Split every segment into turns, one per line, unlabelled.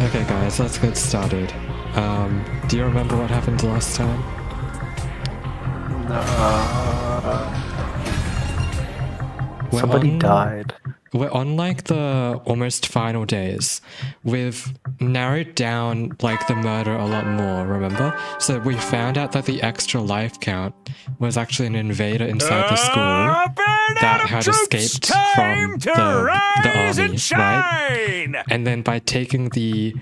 Okay guys, let's get started. Do you remember what happened last time?
Somebody died.
We're on like the almost final days. We've narrowed down like the murder a lot more, remember? So we found out that the extra life count was actually an invader inside the school that had escaped from the army, right? And then by taking the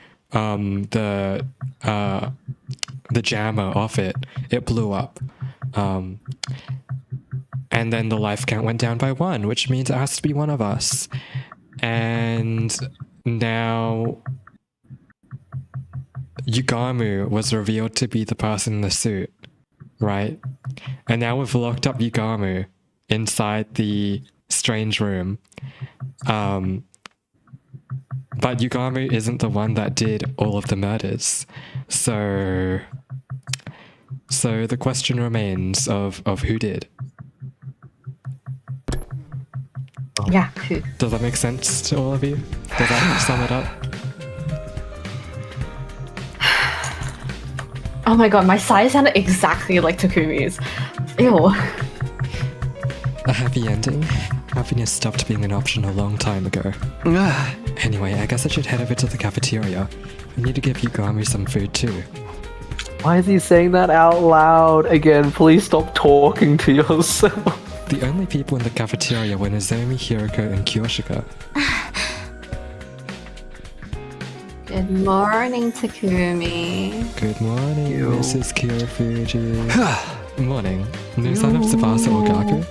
jammer off it, it blew up. And then the life count went down by 1, which means it has to be one of us. And now Yugamu was revealed to be the person in the suit, right? And now we've locked up Yugamu inside the strange room. But Yugamu isn't the one that did all of the murders. So the question remains of who did.
Yeah, who?
Does that make sense to all of you? Does that sum it up?
Oh my god, my sigh sounded exactly like Takumi's. Ew.
A happy ending? Happiness stopped being an option a long time ago. Anyway, I guess I should head over to the cafeteria. I need to give Yugamu some food too.
Why is he saying that out loud? Again, please stop talking to yourself.
The only people in the cafeteria were Nozomi, Hiroko, and Kyoshika.
Good morning, Takumi.
Good morning, Mrs. Kyofuji. Morning. No sign of Tsubasa or Gaku?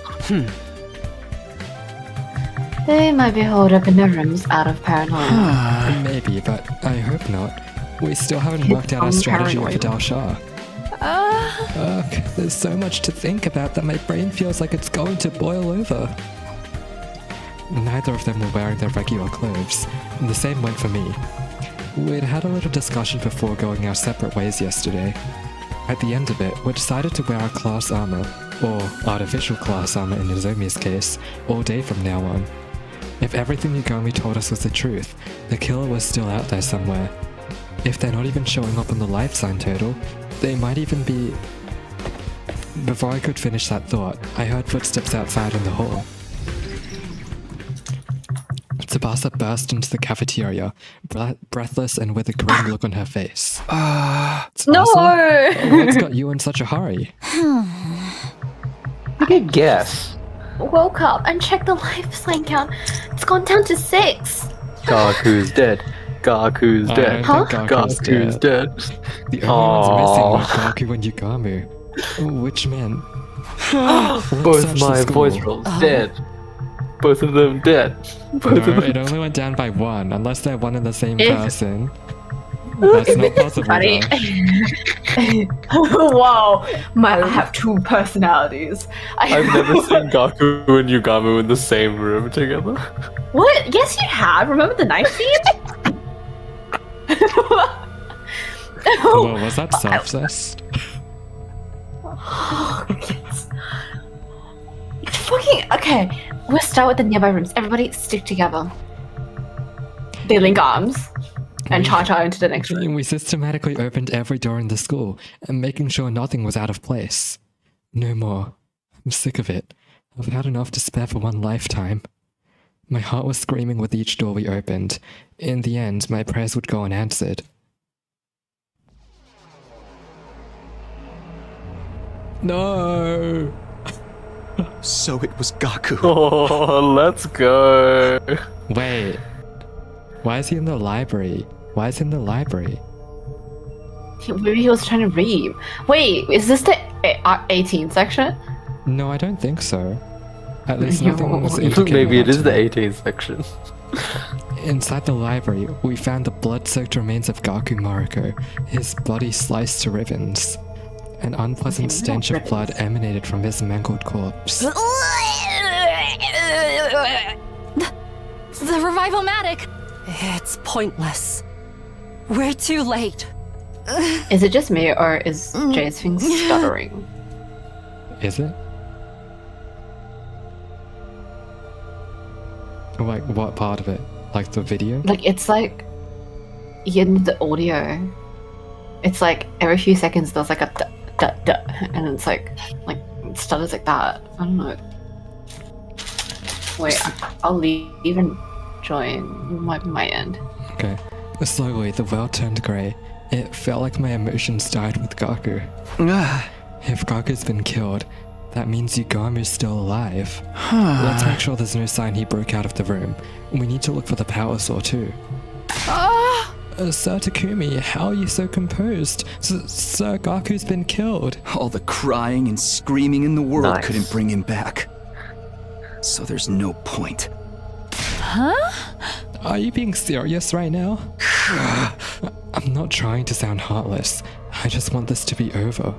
They might be holed up in their rooms out of paranoia.
Maybe, but I hope not. We still haven't worked out our strategy for Dalsha. Ugh, there's so much to think about that my brain feels like it's going to boil over. Neither of them were wearing their regular clothes, and the same went for me. We'd had a little discussion before going our separate ways yesterday. At the end of it, we decided to wear our class armor, or artificial class armor in Nozomi's case, all day from now on. If everything Yugami told us was the truth, the killer was still out there somewhere. If they're not even showing up on the life sign total, they might even be... Before I could finish that thought, I heard footsteps outside in the hall. Tsubasa burst into the cafeteria, breathless and with a grim look on her face.
No!
What's got you in such a hurry?
I can guess.
Woke up and checked the life sign count. It's gone down to 6.
Gaku's dead. Gaku's dead.
I don't think Gaku's dead.
dead.
The only ones missing were Gaku and Yugamu. Which men?
Both my voice rolls dead. Both of them dead.
It only went down by 1, unless they're one and the same person. That's not possible.
Buddy. Whoa, I have 2 personalities.
I've never seen Gaku and Yugamu in the same room together.
What? Yes, you have. Remember the knife scene?
Whoa, was that self-cessed?
Oh, yes. Fucking okay. We'll start with the nearby rooms. Everybody stick together. They link arms and charge out into the next room.
We systematically opened every door in the school and making sure nothing was out of place. No more. I'm sick of it. I've had enough to spare for one lifetime. My heart was screaming with each door we opened. In the end, my prayers would go unanswered. No!
So it was Gaku.
Oh, let's go.
Wait. Why is he in the library? Why is he in the library?
Maybe he was trying to read. Wait, is this the 18th section?
No, I don't think so. At least nothing was indicating
Maybe it
that
is
to
the
me.
18th section.
Inside the library, we found the blood-soaked remains of Gaku Mariko, his body sliced to ribbons. An unpleasant stench of blood emanated from his mangled corpse.
The revival-matic! It's pointless. We're too late.
Is it just me or is Jay's thing stuttering?
Is it? Like, what part of it? Like the video?
Like, it's like in the audio, it's like every few seconds there's like a duh, duh, duh, and it's like it stutters like that. I don't know. Wait, I'll leave and join my end.
Okay. Slowly, the world turned grey. It felt like my emotions died with Gaku. If Gaku's been killed, that means Yugamu's still alive. Let's make sure there's no sign he broke out of the room. We need to look for the power saw too. Sir Takumi, how are you so composed? Sir Gaku's been killed.
All the crying and screaming in the world
Nice.
couldn't bring him back. So there's no point.
Are you being serious right now? I'm not trying to sound heartless. I just want this to be over.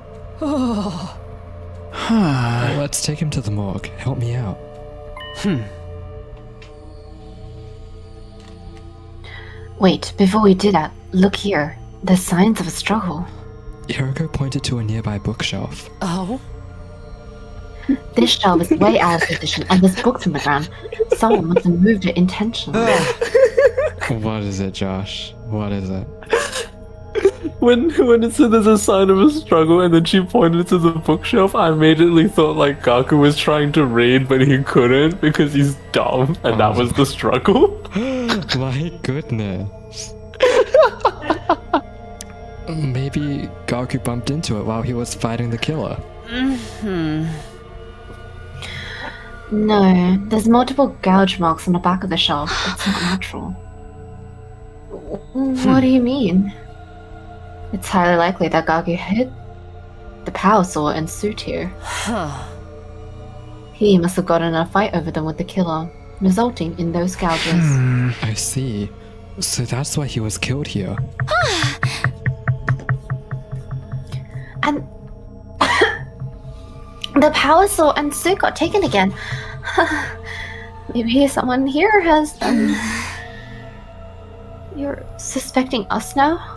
Let's take him to the morgue. Help me out.
Wait, before we do that, look here. There's signs of a struggle.
Hiroko pointed to a nearby bookshelf.
Oh?
This shelf is way out of position, and there's books on the ground. Someone must have moved it intentionally.
What is it, Josh? What is it?
When it said there's a sign of a struggle and then she pointed to the bookshelf, I immediately thought like Gaku was trying to read but he couldn't because he's dumb and that was the struggle.
My goodness. Maybe Gaku bumped into it while he was fighting the killer.
No, there's multiple gouge marks on the back of the shelf. It's not natural. What do you mean? It's highly likely that Gaku hit the power saw and suit here.
Huh.
He must have gotten in a fight over them with the killer, resulting in those gouges.
I see. So that's why he was killed here.
And the power saw and suit got taken again. Maybe someone here has them. You're suspecting us now?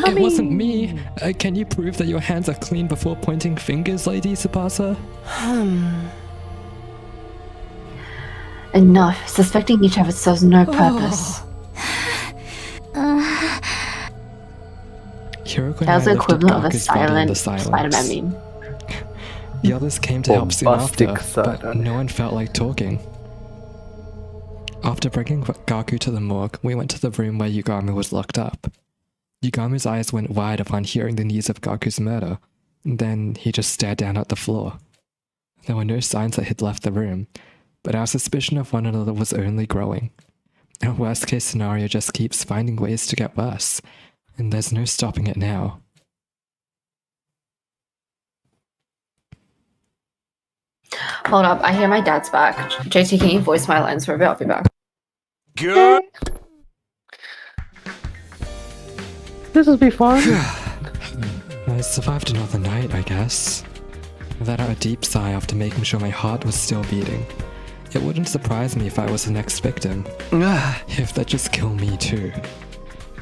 It wasn't me. Can you prove that your hands are clean before pointing fingers, Lady Tsubasa?
Enough. Suspecting each other serves no purpose.
Hiroko
That was the
and I lifted
equivalent of a
Gaku's body in the
silent
silence.
Spider-Man meme.
The others came to help soon after,
Bombastic
but
silence.
no one felt like talking. After bringing Gaku to the morgue, we went to the room where Yugamu was locked up. Yugamu's eyes went wide upon hearing the news of Gaku's murder. Then he just stared down at the floor. There were no signs that he'd left the room, but our suspicion of one another was only growing. Our worst case scenario just keeps finding ways to get worse, and there's no stopping it now.
Hold up, I hear my dad's back. JT, can you voice my lines for a bit? I'll be back.
Good.
This will be fun.
I survived another night, I guess. I let out a deep sigh after making sure my heart was still beating. It wouldn't surprise me if I was the next victim. If they'd just kill me too.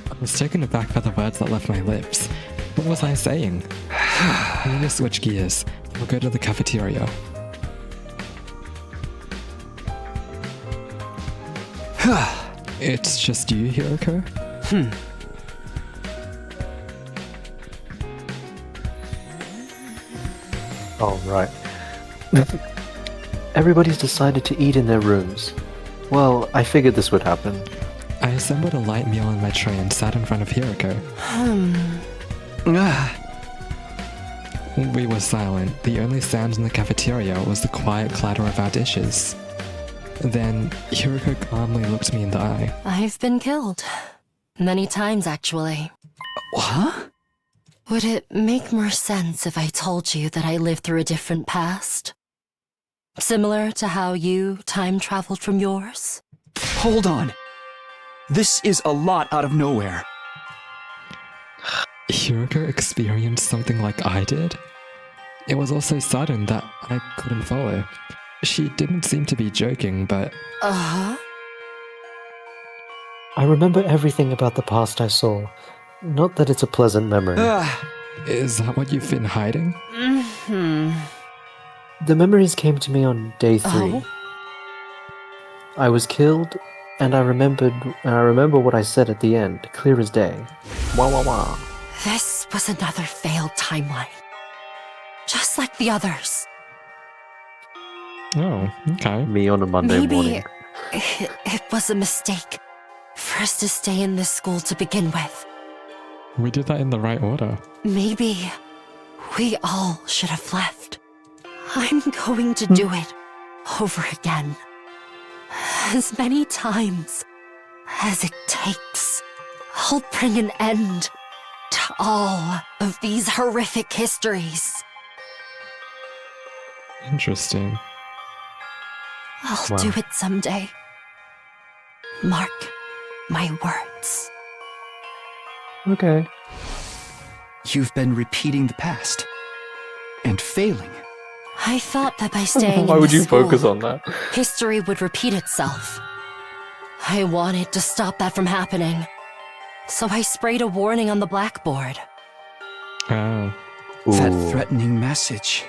I was taken aback by the words that left my lips. What was I saying? I need to switch gears. We'll go to the cafeteria. It's just you, Hiroko?
Oh, right. Everybody's decided to eat in their rooms. Well, I figured this would happen.
I assembled a light meal on my tray and sat in front of Hiroko. We were silent. The only sound in the cafeteria was the quiet clatter of our dishes. Then, Hiroko calmly looked me in the eye.
I've been killed. Many times, actually.
What?
Would it make more sense if I told you that I lived through a different past? Similar to how you time traveled from yours?
Hold on. This is a lot out of nowhere.
Hiroko experienced something like I did? It was all so sudden that I couldn't follow. She didn't seem to be joking, but
Uh-huh.
I remember everything about the past I saw. Not that it's a pleasant memory.
is that what you've been hiding?
The memories came to me on day 3.
Oh?
I was killed, And I remember what I said at the end, clear as day. Wah wah wah.
This was another failed timeline. Just like the others.
Oh, okay.
Me on a Monday
Maybe
morning.
it was a mistake for us to stay in this school to begin with.
We did that in the right order.
Maybe we all should have left. I'm going to do it over again. As many times as it takes. I'll bring an end to all of these horrific histories.
Interesting.
I'll
Wow.
do it someday. Mark my words.
Okay.
You've been repeating the past. And failing.
I thought that by staying
Why
in
would
this
you focus
school,
on that?
history would repeat itself. I wanted to stop that from happening. So I sprayed a warning on the blackboard.
Oh.
That
Ooh.
threatening message.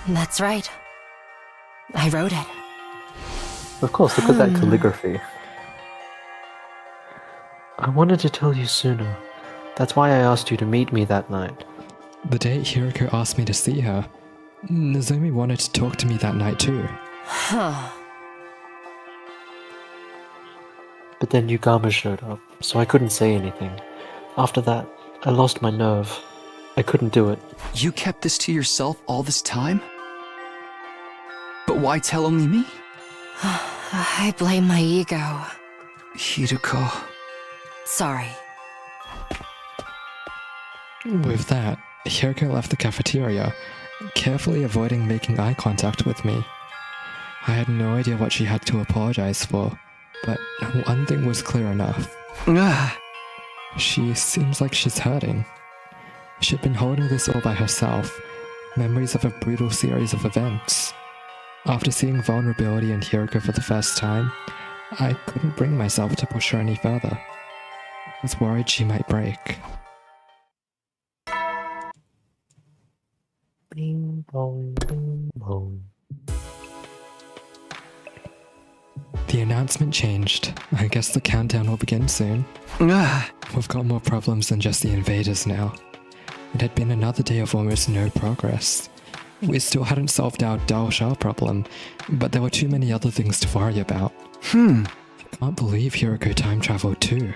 That's right. I wrote it.
Of course, look at that calligraphy. I wanted to tell you sooner. That's why I asked you to meet me that night.
The day Hiroko asked me to see her, Nozomi wanted to talk to me that night too.
Huh.
But then Yugama showed up, so I couldn't say anything. After that, I lost my nerve. I couldn't do it.
You kept this to yourself all this time? But why tell only me?
I blame my ego.
Hideko.
Sorry.
With that, Hiroko left the cafeteria, carefully avoiding making eye contact with me. I had no idea what she had to apologize for, but one thing was clear enough.
Ah,
She seems like she's hurting. She'd been holding this all by herself, memories of a brutal series of events. After seeing vulnerability in Hiroko for the first time, I couldn't bring myself to push her any further. I was worried she might break.
Bing bong, bing bong.
The announcement changed. I guess the countdown will begin soon.
ah.
We've got more problems than just the invaders now. It had been another day of almost no progress. We still hadn't solved our Dal Shah problem, but there were too many other things to worry about. I can't believe Hiroko time traveled too.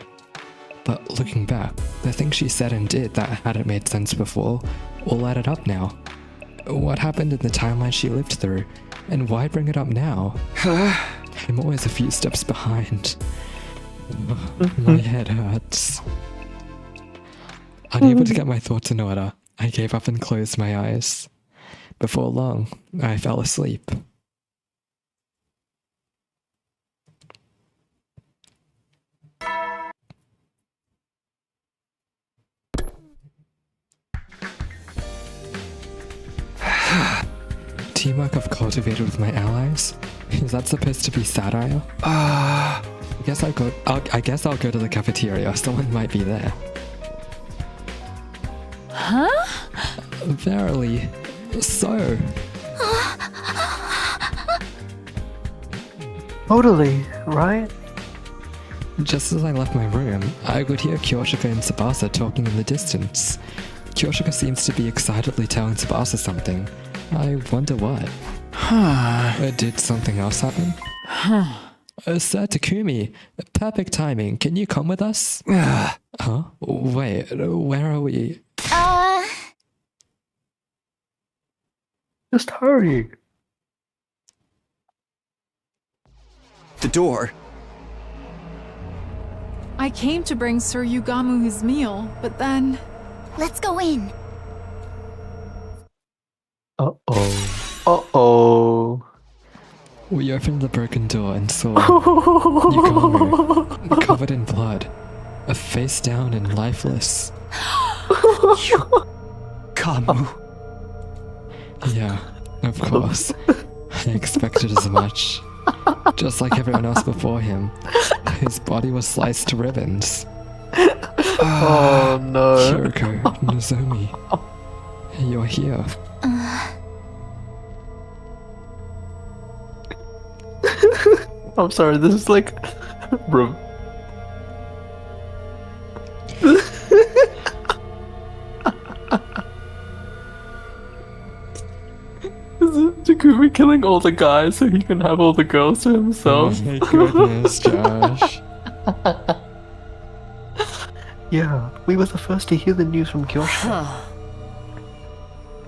But looking back, the things she said and did that hadn't made sense before all added up now. What happened in the timeline she lived through, and why bring it up now? I'm always a few steps behind. My head hurts. Unable to get my thoughts in order, I gave up and closed my eyes. Before long, I fell asleep. Teamwork I've cultivated with my allies? Is that supposed to be satire? I guess I'll go to the cafeteria. Someone might be there.
Huh?
Verily. So.
Totally, right?
Just as I left my room, I could hear Kyoshika and Tsubasa talking in the distance. Kyoshika seems to be excitedly telling Tsubasa something. I wonder what. Did something else happen? Sir Takumi, perfect timing. Can you come with us? Huh? Wait, where are we?
Just hurry.
The door.
I came to bring Sir Yugamu his meal, but then...
Let's go in.
Uh-oh. Uh-oh.
We opened the broken door and saw Yugamu, covered in blood, face down and lifeless.
Kamu.
Yeah, of course. I expected as much. Just like everyone else before him, his body was sliced to ribbons.
Oh no.
Hiroko, Nozomi, you're here.
I'm sorry, this is like... Bro. Is it Takumi killing all the guys so he can have all the girls to himself?
Oh my goodness, Josh.
Yeah, we were the first to hear the news from Kyosho.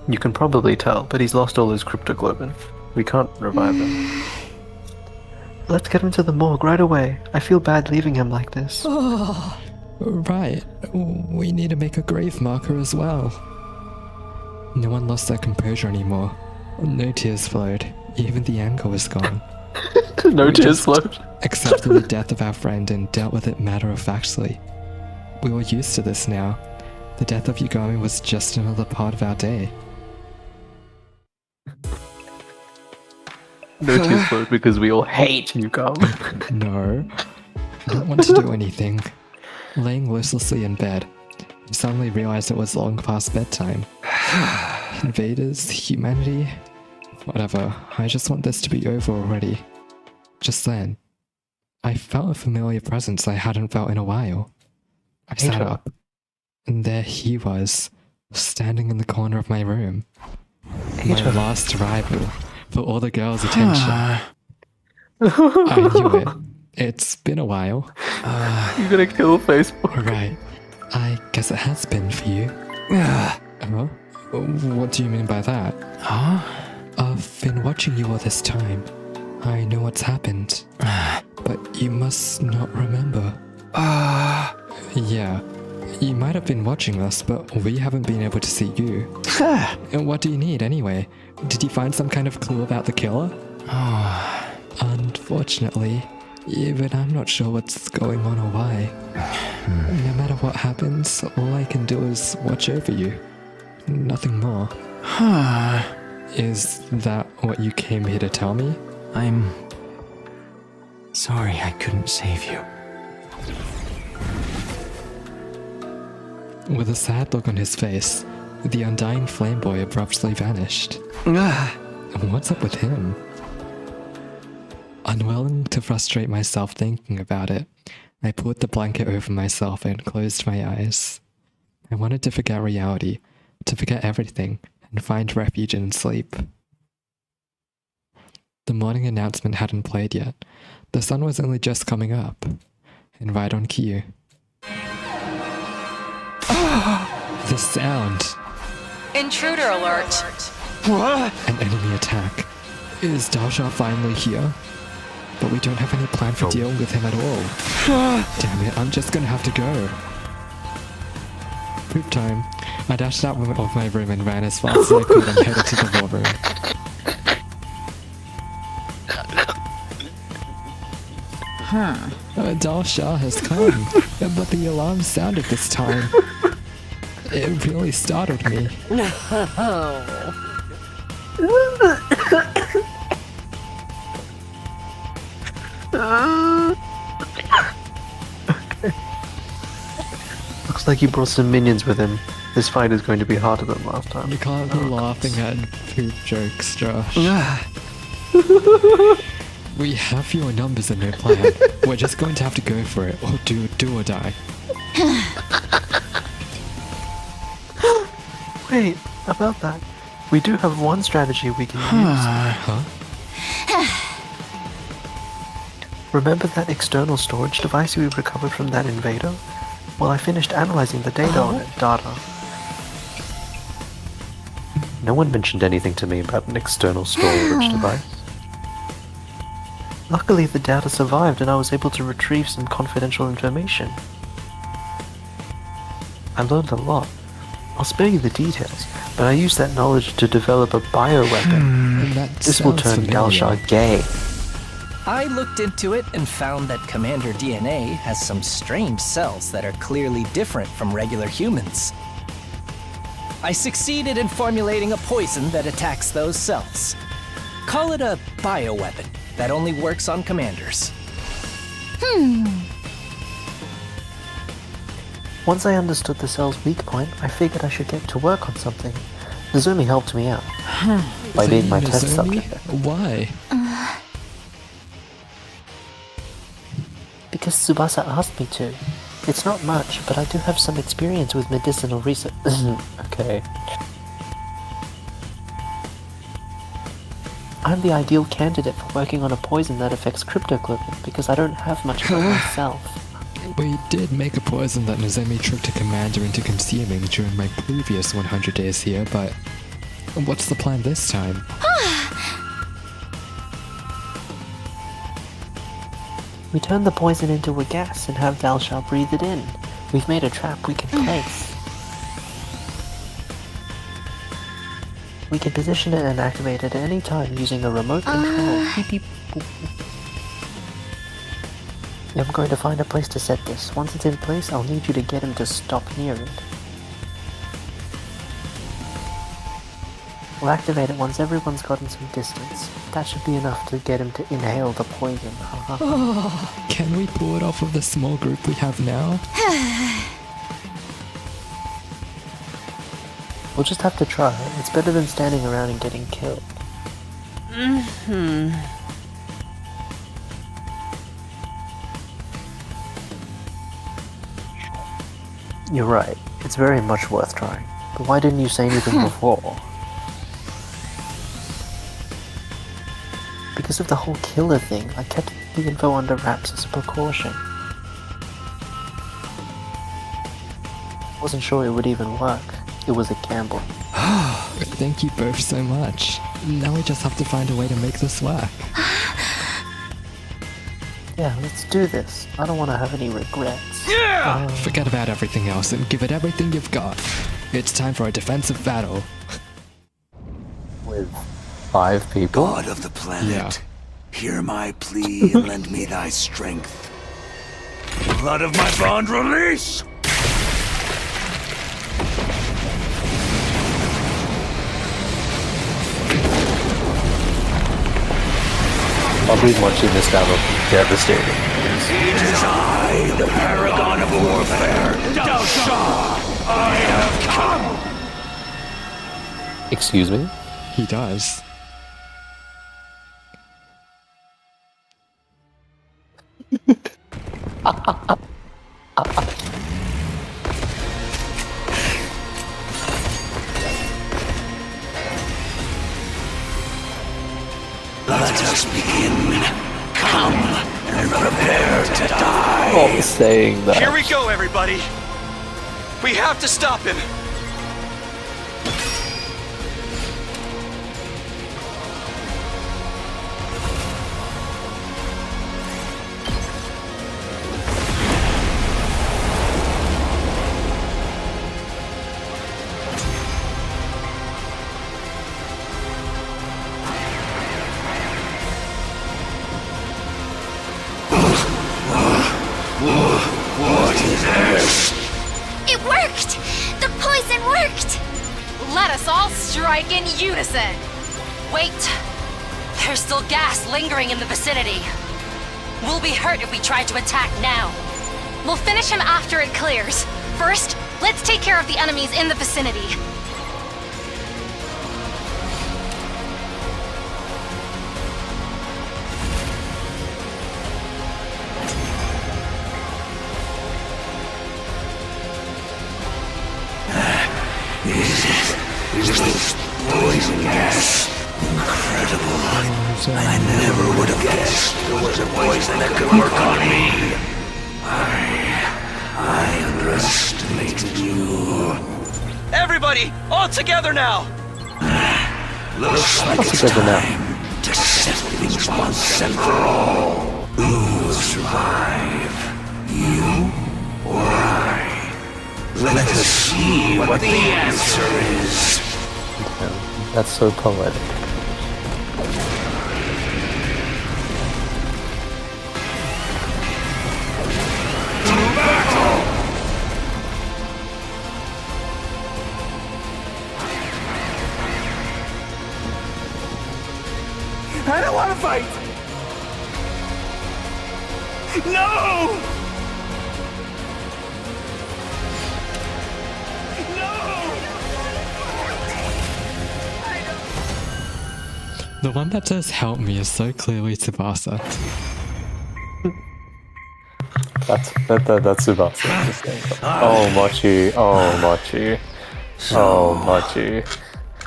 You can probably tell, but he's lost all his cryptoglobin. We can't revive him. Let's get him to the morgue right away. I feel bad leaving him like this.
Right. We need to make a grave marker as well. No one lost their composure anymore. No tears flowed. Even the anger was gone.
No
We
tears
just
flowed.
accepted the death of our friend and dealt with it matter-of-factly. We were used to this now. The death of Yugami was just another part of our day.
No tears flowed because we all hate Yukam.
No. I don't want to do anything. Laying listlessly in bed, I suddenly realized it was long past bedtime. Invaders, humanity, whatever. I just want this to be over already. Just then, I felt a familiar presence I hadn't felt in a while. I sat
Peter.
up, and there he was, standing in the corner of my room.
Peter.
My last rival for all the girls' attention. I knew it. It's been a while.
You're gonna kill Facebook.
Right. I guess it has been for you. Huh? What do you mean by that? I've been watching you all this time. I know what's happened. But you must not remember. Yeah. You might have been watching us, but we haven't been able to see you. And what do you need anyway? Did you find some kind of clue about the killer? Unfortunately, even I'm not sure what's going on or why. No matter what happens, all I can do is watch over you. Nothing more. Is that what you came here to tell me?
I'm sorry I couldn't save you.
With a sad look on his face, the undying flame boy abruptly vanished. What's up with him? Unwilling to frustrate myself thinking about it, I pulled the blanket over myself and closed my eyes. I wanted to forget reality, to forget everything, and find refuge in sleep. The morning announcement hadn't played yet. The sun was only just coming up, and right on cue. The sound!
Intruder alert!
An enemy attack. Is Dalsha finally here? But we don't have any plan for dealing with him at all. Damn it, I'm just gonna have to go. Poop time. I dashed out of my room and ran as fast as I could and headed to the ballroom. Dalsha has come, but the alarm sounded this time. It really startled me.
Looks like he brought some minions with him. This fight is going to be harder than last time.
You can't be laughing at poop jokes, Josh. We have your numbers and no plan. We're just going to have to go for it, or do or die.
Wait, about that. We do have one strategy we can use.
Huh?
Remember that external storage device we recovered from that invader? Well, I finished analyzing the data on it. No one mentioned anything to me about an external storage device. Luckily, the data survived and I was able to retrieve some confidential information. I learned a lot. I'll spare you the details, but I used that knowledge to develop a bioweapon. This will turn Dalsha gay.
I looked into it and found that Commander DNA has some strange cells that are clearly different from regular humans. I succeeded in formulating a poison that attacks those cells. Call it a bioweapon that only works on commanders.
Once I understood the cell's weak point, I figured I should get to work on something. Nozomi helped me out by being my test
Nozomi?
subject.
Why?
because Tsubasa asked me to. It's not much, but I do have some experience with medicinal research. Okay. I'm the ideal candidate for working on a poison that affects cryptoglobin because I don't have much of it myself.
We did make a poison that Nozomi tricked a commander into consuming during my previous 100 days here, but what's the plan this time?
We turn the poison into a gas and have Dalshah breathe it in. We've made a trap we can place. We can position it and activate it at any time using a remote control. Beep, beep, boop, boop. I'm going to find a place to set this. Once it's in place, I'll need you to get him to stop near it. We'll activate it once everyone's gotten some distance. That should be enough to get him to inhale the poison.
Can we pull it off of the small group we have now?
We'll just have to try. It's better than standing around and getting killed. You're right. It's very much worth trying. But why didn't you say anything before? Because of the whole killer thing, I kept the info under wraps as a precaution. Wasn't sure it would even work. It was a gamble.
Thank you both so much. Now we just have to find a way to make this work.
Yeah, let's do this. I don't want to have any regrets.
Forget about everything else and give it everything you've got. It's time for a defensive battle.
With 5 people?
God of the planet,
Yeah.
hear my plea and lend me thy strength. Blood of my bond release!
I'll be watching this battle be devastating.
It is I, the paragon of warfare, Dalshah! I have come!
Excuse me?
He does.
Let us begin. Come and prepare to die.
Oh, saying that.
Here we go, everybody! We have to stop him!
What is this?
It worked! The poison worked! Let us all strike in unison! Wait! There's still gas lingering in the vicinity. We'll be hurt if we try to attack now. We'll finish him after it clears. First, let's take care of the enemies in the vicinity.
Is this poison gas? Incredible. I never would have guessed there was a poison that could work on me. I underestimated you.
Everybody, all together now!
Looks like it's time to settle things once and for all. Who will survive? You or I? Let us see what the answer is.
That's so poetic.
I don't want to fight! No!
The one that says help me is so clearly Tsubasa.
That's Tsubasa. Oh, Mochi. Oh, Mochi. Oh, Mochi.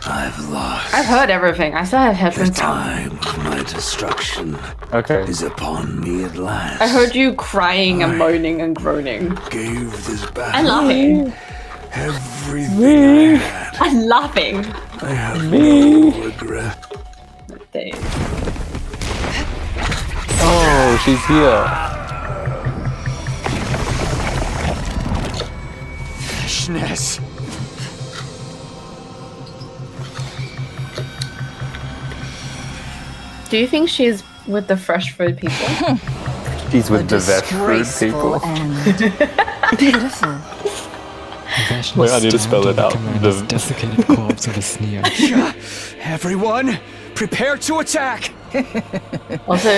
I've lost.
I've heard everything. I still have
The
headphones on.
time of my destruction
Okay.
is upon me at last.
I heard you crying and moaning and groaning.
Gave this battle
And laughing.
everything I had.
I'm laughing.
I have no regret.
Dave.
Oh, she's here.
Freshness.
Do you think she's with the fresh food people?
She's with the veg fruit people.
Beautiful.
Vashna's
Wait, I need to spell
stabbed
it out.
the commander's desiccated corpse with a sneer.
Everyone, prepare to attack!
Also,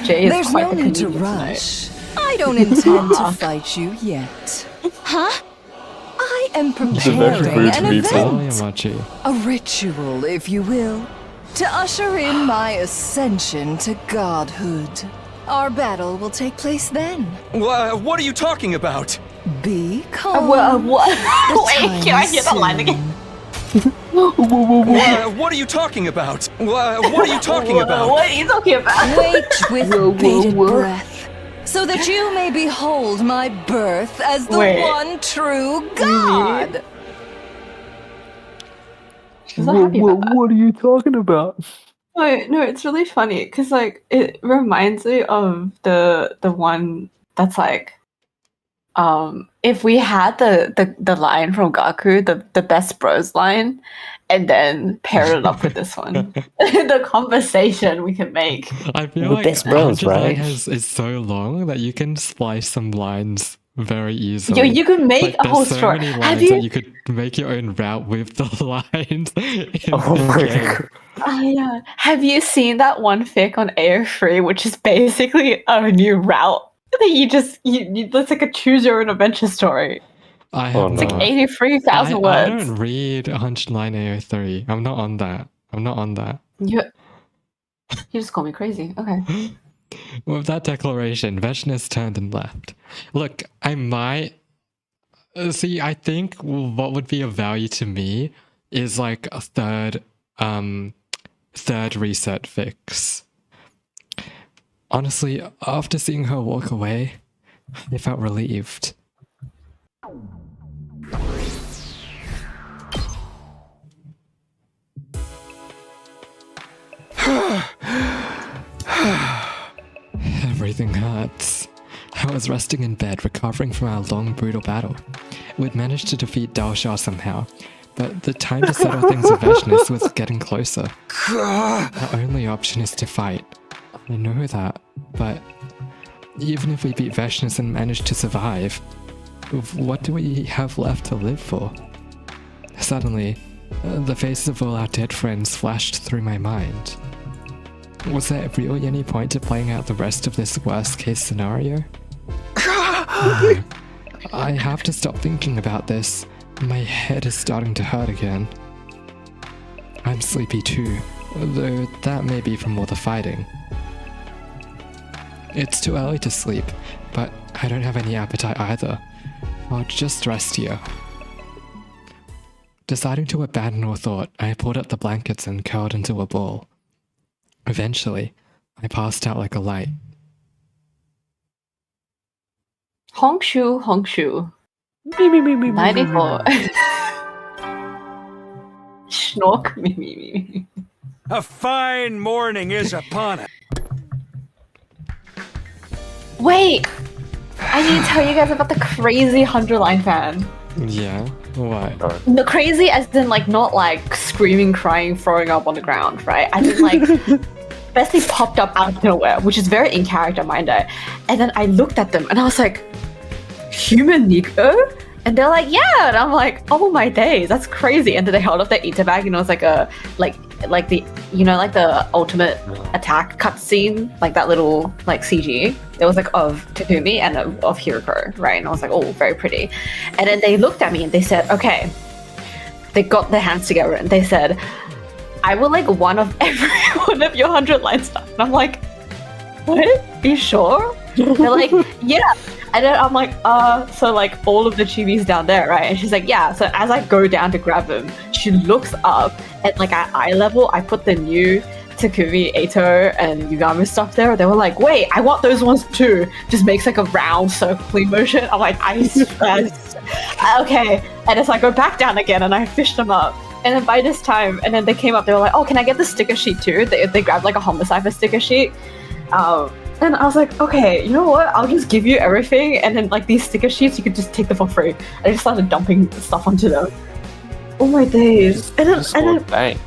Jay is
There's
quite
no
the
need to
comedian tonight.
rush. I don't intend to fight you yet. Huh? I am preparing
fruit
an
people.
Oh,
event.
Yamachi.
A ritual, if you will, to usher in my ascension to godhood. Our battle will take place then.
What are you talking about?
Be calm.
What?
The
Wait, can I
time
hear the line
soon.
again?
What are you talking about? What are you talking about?
What are you talking about?
Wait with bated breath, so that you may behold my birth as the
Wait.
one true God.
She's not happy about that.
What are you talking about?
No, it's really funny because like it reminds me of the one that's like, if we had the line from Gaku, the best bros line, and then pair it up with this one, the conversation we can make.
I feel
We're
like
best bros,
100
right?
is so long that you can splice some lines very easily.
You can make
Like,
a whole
there's so
story.
many
Have
lines
you?
that you could make your own route with the lines. In
Oh
the
my
game.
god.
Yeah. Have you seen that one fic on AO3, which is basically a new route that you it's like a choose your own adventure story.
I
Oh,
have
It's like
no.
not.
83,000
I
words.
don't read 100line AO3. I'm not on that.
You just call me crazy. Okay.
With that declaration, Veshna's turned and left. Look, I might see. I think what would be of value to me is like a third reset fix. Honestly, after seeing her walk away, I felt relieved. Everything hurts. I was resting in bed, recovering from our long, brutal battle. We'd managed to defeat Dalshah somehow, but the time to settle things with Vashnis was getting closer. Our only option is to fight. I know that, but even if we beat Vashnis and manage to survive, what do we have left to live for? Suddenly, the faces of all our dead friends flashed through my mind. Was there really any point to playing out the rest of this worst-case scenario? I have to stop thinking about this. My head is starting to hurt again. I'm sleepy too, though that may be from all the fighting. It's too early to sleep, but I don't have any appetite either. I'll just rest here. Deciding to abandon all thought, I pulled up the blankets and curled into a ball. Eventually, I passed out like a light.
Hongshu, Hongshu. 94. Schnork, me.
A fine morning is upon us.
Wait! I need to tell you guys about the crazy 100-line fan.
Yeah? What?
The crazy as in like not like screaming, crying, throwing up on the ground, right? I mean like basically popped up out of nowhere, which is very in character, mind I. And then I looked at them and I was like, human Nico? And they're like, yeah, and I'm like, oh my days, that's crazy. And then they held up their eater bag and it was like a like the like the ultimate attack cutscene, like that little like CG. It was like of Takumi and of Hiroko, right? And I was like, oh, very pretty. And then they looked at me and they said, okay. They got their hands together and they said, I will like one of every one of your 100-line stuff. And I'm like, what? Are you sure? They're like, yeah. And then I'm like, so like all of the chibis down there, right? And she's like, yeah. So as I go down to grab them, she looks up and like at eye level, I put the new Takumi, Eito, and Yugami stuff there. They were like, wait, I want those ones too. Just makes like a round circling motion. I'm like, okay. And as I go back down again and I fish them up. And then by this time, and then they came up, they were like, oh, can I get the sticker sheet too? They grabbed like a Homicipher sticker sheet. And I was like, okay, you know what? I'll just give you everything. And then like these sticker sheets, you could just take them for free. I just started dumping stuff onto them. Oh my days. And then
bank.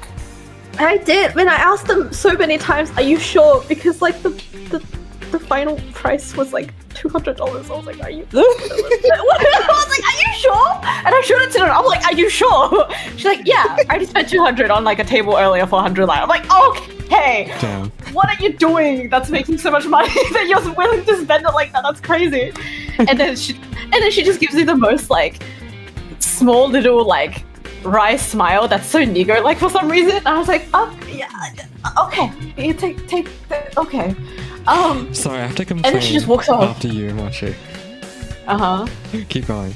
I did. When I asked them so many times, are you sure? Because like the final price was like $200. I was like, are you? I was like, are you sure? And I showed it to her. I'm like, are you sure? She's like, yeah. I just spent $200 on like a table earlier for 100 light. I'm like, okay.
Damn.
What are you doing? That's making so much money that you're willing to spend it like that. That's crazy. And then she just gives me the most like small little like wry smile that's so Nigo like for some reason. I was like, oh yeah, okay. You take okay.
Sorry, I have to complain.
And then she just walks off.
After you, Mochi. Keep going.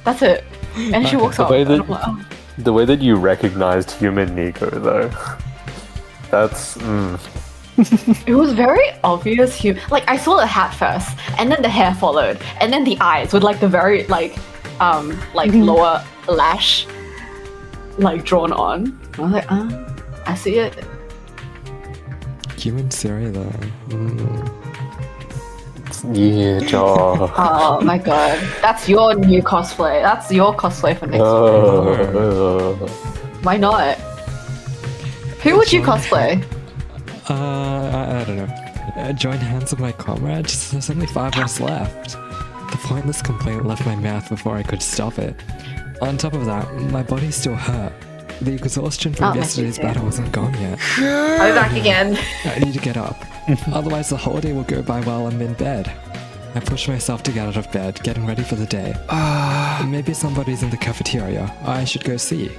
That's it. And she walks off.
The way that you recognized human Nico though, that's
It was very obvious. Like I saw the hat first, and then the hair followed, and then the eyes with like the very like lower lash like drawn on. I was like, I see it.
Human Siri though.
yeah, jaw.
Oh my god, that's your new cosplay. That's your cosplay for next year. Why not? Who would you cosplay?
I don't know. Join hands with my comrades. There's only 5 of us left. The pointless complaint left my mouth before I could stop it. On top of that, my body still hurt. The exhaustion from yesterday's battle wasn't gone yet.
I'll be back again.
I need to get up. Otherwise the whole day will go by while I'm in bed. I push myself to get out of bed, getting ready for the day. Maybe somebody's in the cafeteria. I should go see.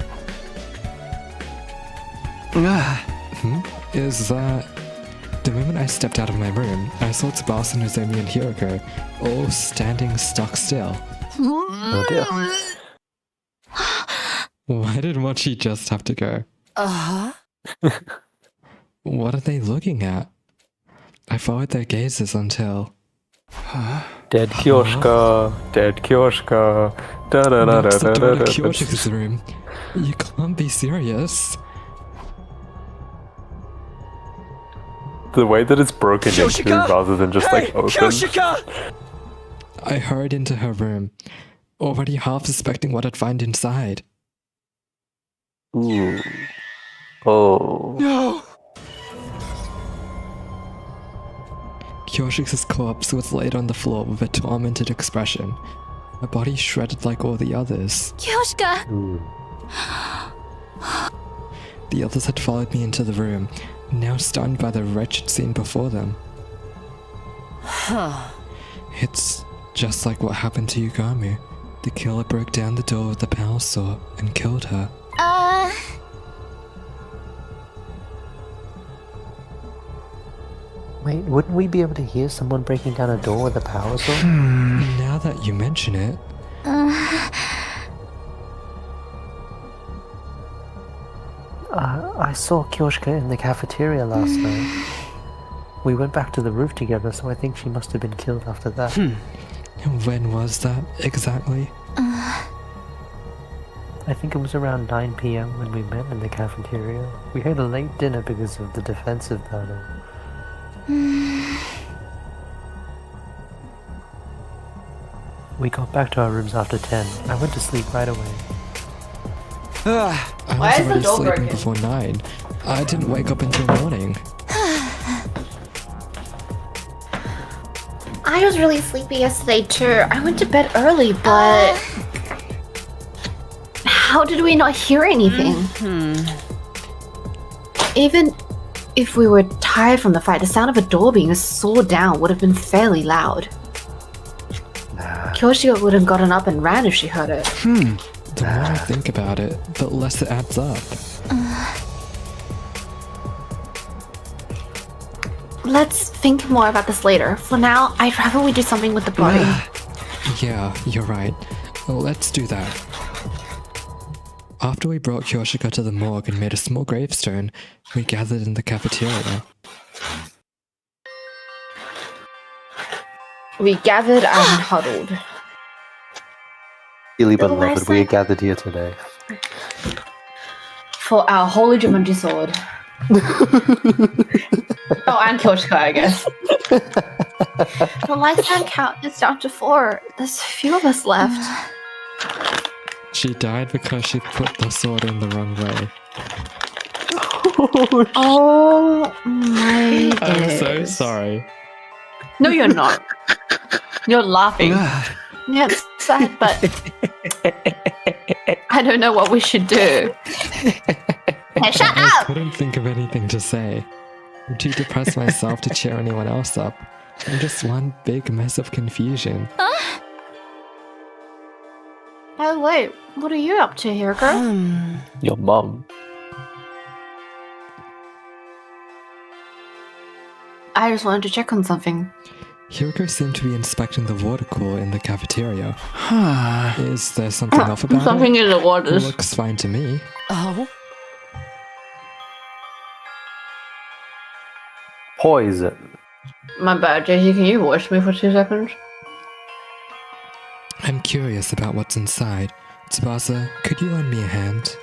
Is that... The moment I stepped out of my room, I saw Tsubasa, Nozomi, and Hiroko all standing stock still.
Oh dear.
Why did Mochi just have to go? What are they looking at? I followed their gazes until...
Dead Kyoshka, dead Kyoshka.
That's the door to Kyoshika's room. You can't be serious.
The way that it's broken into
Kyoshika?
rather than just like open.
Kyoshika!
I hurried into her room, already half suspecting what I'd find inside.
Ooh. Oh.
No!
Kyoshika's corpse was laid on the floor with a tormented expression. Her body shredded like all the others.
Kyoshika!
The others had followed me into the room, now stunned by the wretched scene before them. It's just like what happened to Yugami. The killer broke down the door with the power saw and killed her.
Wait, wouldn't we be able to hear someone breaking down a door with a power saw?
Now that you mention it,
I saw Kyoshika in the cafeteria last night. We went back to the roof together, so I think she must have been killed after that.
when was that exactly?
I think it was around 9 PM when we met in the cafeteria. We had a late dinner because of the defensive battle. We got back to our rooms after 10. I went to sleep right away.
I
Why
was
is the
already
door
sleeping
broken?
before 9. I didn't wake up until morning.
I was really sleepy yesterday too. I went to bed early, but how did we not hear anything? Even if we were tired from the fight, the sound of a door being sawed down would have been fairly loud. Kyoshika would have gotten up and ran if she heard it.
The more I think about it, the less it adds up.
let's think more about this later. For now, I'd rather we do something with the body.
Yeah, you're right. Well, let's do that. After we brought Kyoshika to the morgue and made a small gravestone, we gathered in the cafeteria.
We gathered and huddled.
Dearly
Little
beloved, we are
eyesight.
gathered here today.
For our holy Jumanji sword. Oh, and Kyoshika, I guess. The lifetime count is down to 4. There's a few of us left.
She died because she put the sword in the wrong way.
Oh my
I'm so
days.
sorry.
No, you're not. You're laughing. Yeah, it's sad, but I don't know what we should do. Hey, shut
I
up!
couldn't think of anything to say. I'm too depressed myself to cheer anyone else up. I'm just one big mess of confusion.
Oh wait, what are you up to here, girl?
Your mum.
I just wanted to check on something.
Hiroko seemed to be inspecting the water cooler in the cafeteria.
Huh.
Is there something off about
Something
it?
in the
It
waters.
looks fine to me.
Oh?
Poison.
My bad, JC, can you watch me for 2 seconds?
I'm curious about what's inside. Tsubasa, could you lend me a hand?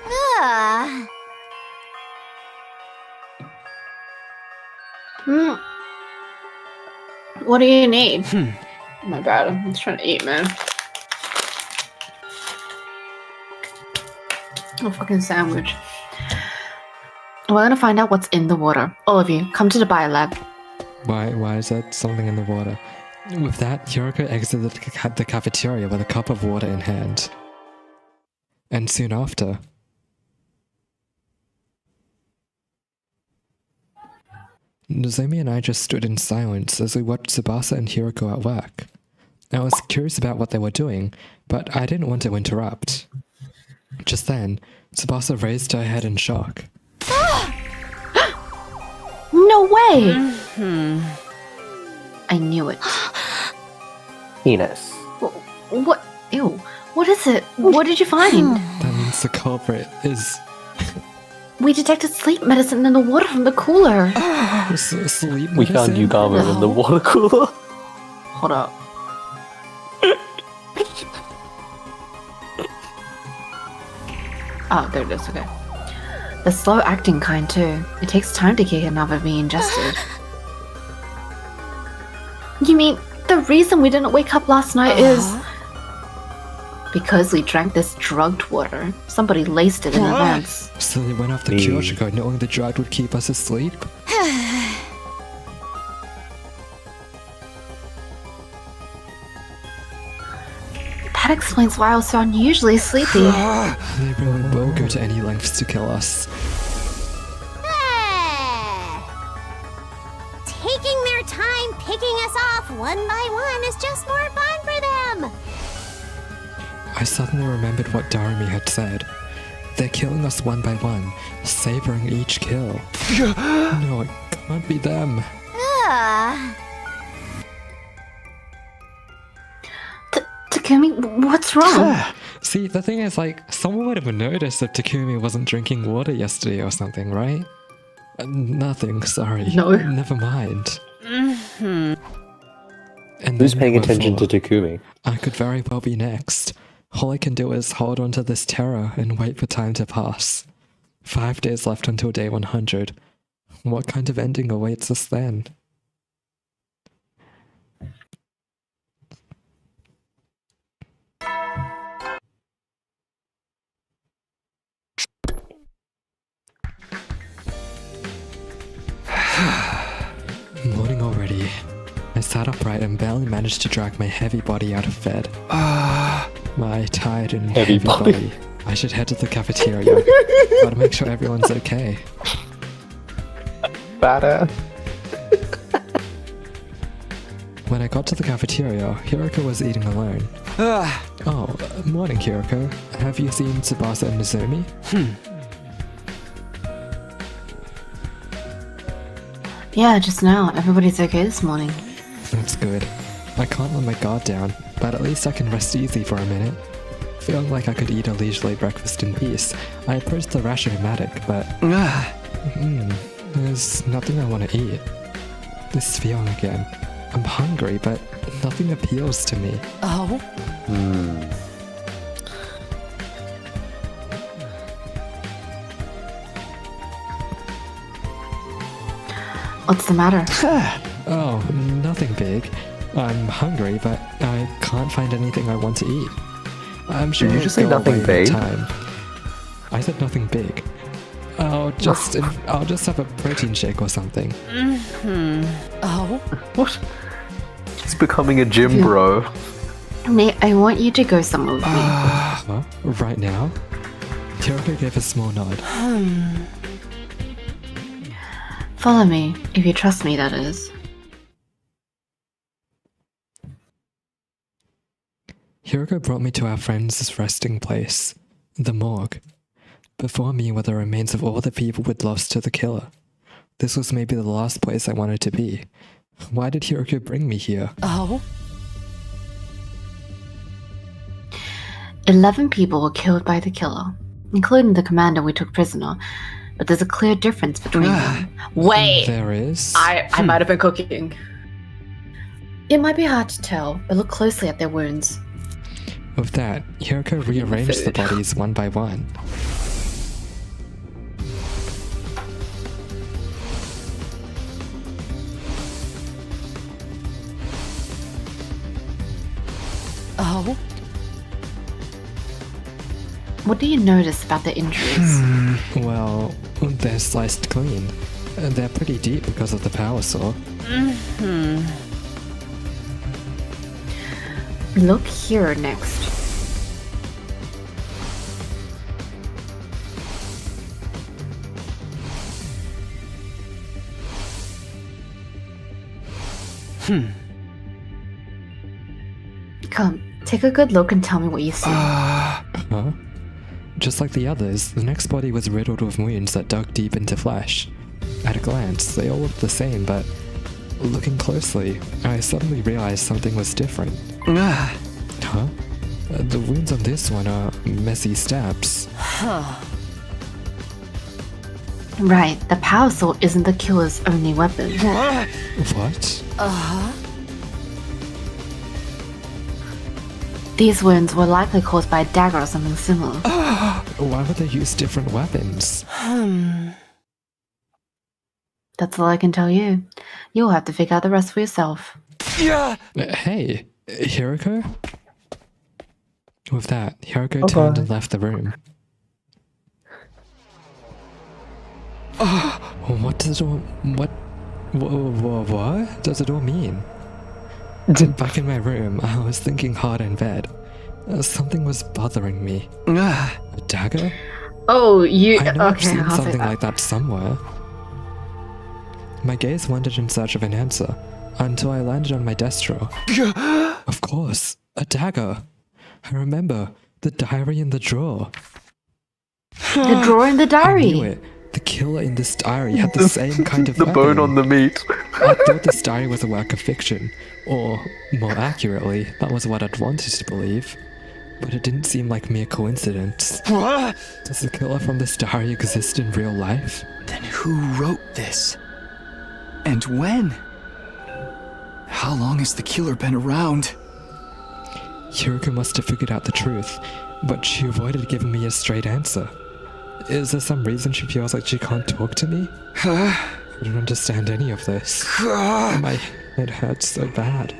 Hmm. What do you need? My bad, I'm just trying to eat, man. A fucking sandwich. We're gonna find out what's in the water. All of you, come to the biolab.
Why is that something in the water? With that, Hiroko exited the cafeteria with a cup of water in hand. And soon after... Nozomi and I just stood in silence as we watched Tsubasa and Hiroko at work. I was curious about what they were doing, but I didn't want to interrupt. Just then, Tsubasa raised her head in shock.
No way! I knew it.
Penis.
What? Ew. What is it? What did you find?
That means the culprit is...
We detected sleep medicine in the water from the cooler.
sleep
We found
medicine?
Yugama in the water cooler.
Hold up. Oh, there it is, okay. The slow acting kind too. It takes time to kick enough of me ingested. You mean the reason we didn't wake up last night is because we drank this drugged water. Somebody laced it in advance.
So they went after
Hey.
Kyoshiko knowing the drug would keep us asleep?
That explains why I was so unusually sleepy.
They really will go to any lengths to kill us.
Taking their time picking us off one by one is just more fun for them.
I suddenly remembered what Darumi had said. They're killing us one by one, savoring each kill. No, it can't be them.
Takumi, what's wrong?
See, the thing is, like, someone would have noticed if Takumi wasn't drinking water yesterday or something, right? Nothing, sorry.
No.
Never mind. And
Who's
then
paying
number
attention
4.
to Takumi?
I could very well be next. All I can do is hold on to this terror and wait for time to pass. 5 days left until day 100. What kind of ending awaits us then? Morning already. I sat upright and barely managed to drag my heavy body out of bed. My tired and
Heavy
heavy
body.
body. I should head to the cafeteria. Gotta make sure everyone's okay.
Badass.
When I got to the cafeteria, Hiroko was eating alone. Oh, morning, Hiroko. Have you seen Tsubasa and Nozomi?
Yeah, just now. Everybody's okay this morning.
That's good. I can't let my guard down, but at least I can rest easy for a minute. Feeling like I could eat a leisurely breakfast in peace, I approached the Rashomatic, but there's nothing I want to eat. This feeling again. I'm hungry, but nothing appeals to me.
Oh?
What's the matter?
Oh, nothing big. I'm hungry, but I can't find anything I want to eat. I'm sure
Did you
it'll
just say
go
nothing
away in
big?
time. I said nothing big. I'll just have a protein shake or something.
Oh?
What? He's becoming a gym bro.
Nate, I want you to go somewhere with me.
Huh? Right now? Hiroko gave a small nod.
Follow me, if you trust me, that is.
Hiroko brought me to our friend's resting place, the morgue. Before me were the remains of all the people we'd lost to the killer. This was maybe the last place I wanted to be. Why did Hiroko bring me here?
Oh?
11 people were killed by the killer, including the commander we took prisoner. But there's a clear difference between them.
Wait,
There is?
I might have been cooking.
It might be hard to tell, but look closely at their wounds.
With that, Hiroko rearranged the bodies one by one.
Oh?
What do you notice about their injuries?
Well, they're sliced clean. They're pretty deep because of the power saw.
Look here next. Come, take a good look and tell me what you see.
Huh? Just like the others, the next body was riddled with wounds that dug deep into flesh. At a glance, they all looked the same, but looking closely, I suddenly realized something was different. Huh? The wounds on this one are messy stabs.
Right, the power saw isn't the killer's only weapon.
What?
These wounds were likely caused by a dagger or something similar.
Why would they use different weapons?
That's all I can tell you. You'll have to figure out the rest for yourself.
Hey, Hiroko? With that, Hiroko turned and left the room. What does it all... What does it all mean? Back in my room, I was thinking hard in bed. Something was bothering me. A dagger?
Oh, you...
I know I've
Okay,
seen
I'll say
something
that.
like that somewhere. My gaze wandered in search of an answer, until I landed on my desk drawer. Of course, a dagger. I remember, the diary in the drawer.
The drawer in the
I
diary.
knew it. The killer in this diary had the same kind of
The bone
weapon.
on the meat.
I thought this diary was a work of fiction, or more accurately, that was what I'd wanted to believe. But it didn't seem like mere coincidence. Does the killer from this diary exist in real life?
Then who wrote this? And when? How long has the killer been around?
Hiroko must have figured out the truth, but she avoided giving me a straight answer. Is there some reason she feels like she can't talk to me? I don't understand any of this. My head hurts so bad.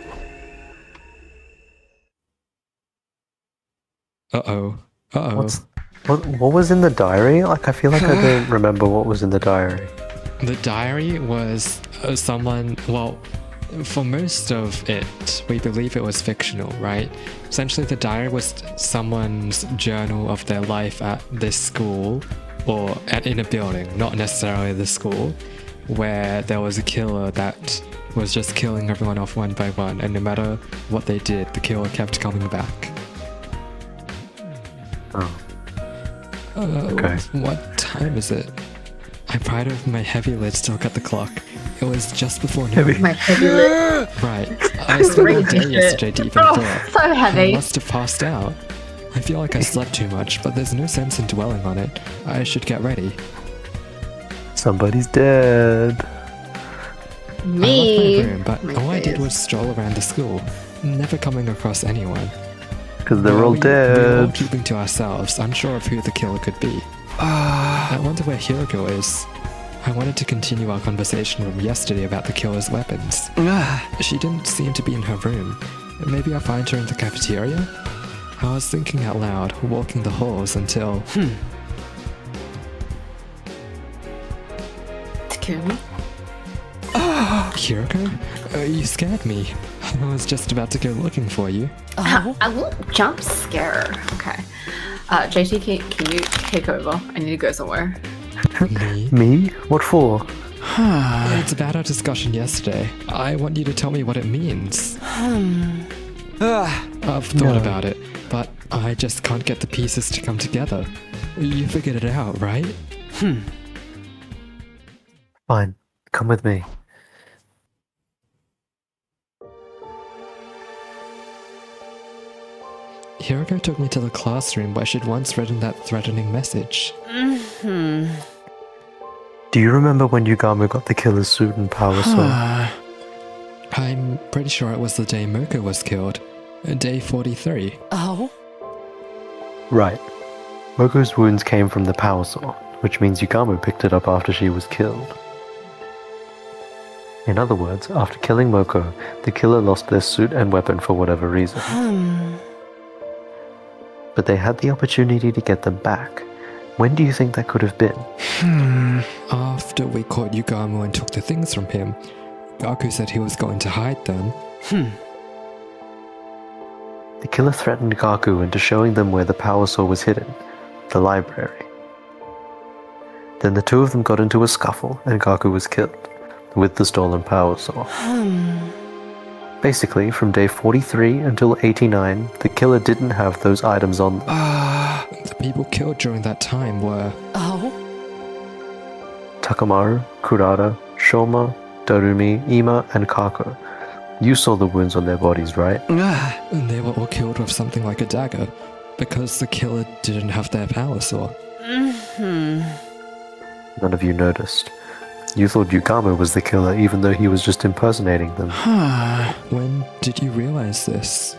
Uh-oh. Uh-oh.
What was in the diary? Like, I feel like I don't remember what was in the diary.
The diary was someone, well, for most of it, we believe it was fictional, right? Essentially, the diary was someone's journal of their life at this school, or in a building, not necessarily the school, where there was a killer that was just killing everyone off one by one, and no matter what they did, the killer kept coming back.
Oh. Okay.
What time is it? I pried open my heavy lid to look at the clock. It was just before noon.
My heavy lid.
Right. I spent all day yesterday deep in
Oh,
thought.
so
I
heavy.
must have passed out. I feel like I slept too much, but there's no sense in dwelling on it. I should get ready.
Somebody's dead.
Me.
I left my room, but
My
all I did
face.
was stroll around the school, never coming across anyone.
Because they're all
We were all
dead.
keeping to ourselves, unsure of who the killer could be. I wonder where Hiroko is. I wanted to continue our conversation from yesterday about the killer's weapons. She didn't seem to be in her room. Maybe I'll find her in the cafeteria? I was thinking out loud, walking the halls until...
Takumi?
Hiroko? You scared me. I was just about to go looking for you.
I won't jump scare.
Okay. JT, can you take over? I need to go somewhere.
Me?
Me? What for?
It's about our discussion yesterday. I want you to tell me what it means. I've thought about it, but I just can't get the pieces to come together. You figured it out, right?
Fine. Come with me.
Hiroko took me to the classroom where she'd once written that threatening message.
Do you remember when Yugamo got the killer's suit and power sword?
I'm pretty sure it was the day Moko was killed. Day 43.
Oh?
Right. Moko's wounds came from the power sword, which means Yugamo picked it up after she was killed. In other words, after killing Moko, the killer lost their suit and weapon for whatever reason. But they had the opportunity to get them back. When do you think that could have been?
After we caught Yugamo and took the things from him, Gaku said he was going to hide them.
The killer threatened Gaku into showing them where the power saw was hidden, the library. Then the two of them got into a scuffle and Gaku was killed, with the stolen power saw. Basically, from day 43 until 89, the killer didn't have those items on them.
The people killed during that time were...
Oh?
Takamaru, Kurata, Shoma, Darumi, Ima, and Kako. You saw the wounds on their bodies, right?
And they were all killed with something like a dagger, because the killer didn't have their power saw.
None of you noticed. You thought Yugamo was the killer even though he was just impersonating them.
When did you realize this?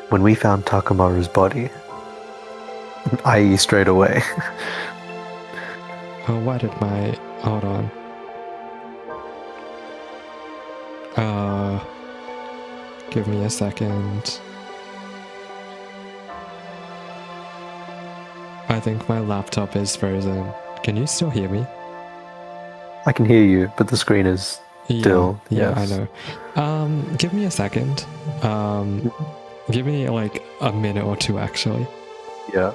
When we found Takamaru's body, i.e. straight away.
Oh, why did my... Hold on. Give me a second. I think my laptop is frozen. Can you still hear me?
I can hear you, but the screen is still.
Yeah,
yes.
I know. Give me a second. Give me like a minute or two, actually.
Yeah.